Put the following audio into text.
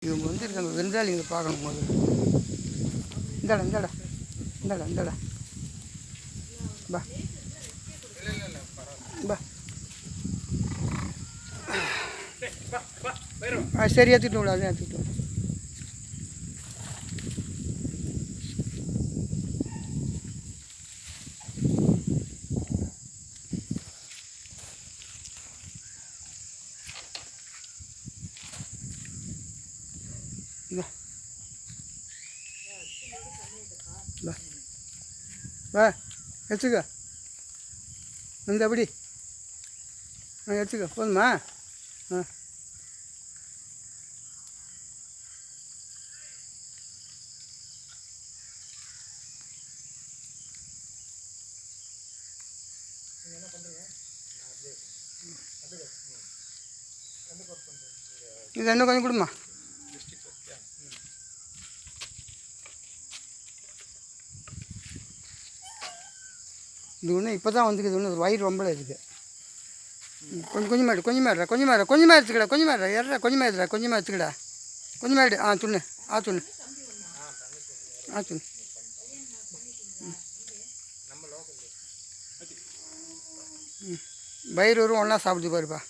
இவங்க வந்துருக்காங்க விருந்தாளிங்களை பார்க்கணும் முதல்ல. இந்தாடா இந்தாடா இந்தாடா இந்தாடா பா பா. சரி ஏற்றிட்டு விட, அதான் ஏற்றிட்டு விட. வா வா எடுத்துக்க. இந்த எப்படி எடுத்துக்க போதுமா? ஆ இது இன்னும் கொஞ்சம் கொடுமா. இது ஒன்று இப்போ தான் வந்துக்குது, ஒன்று வயிறு ரொம்பல இருக்குது. கொஞ்சமாக எடுத்துக்கடா, கொஞ்சமாக ஏறா, கொஞ்சமாக எடுத்துக்கடா. கொஞ்சமாக எடு. துண்ணு துண்ணு துண்ணு. வயிறு வரும் ஒன்றா சாப்பிட்டு பாருப்பா.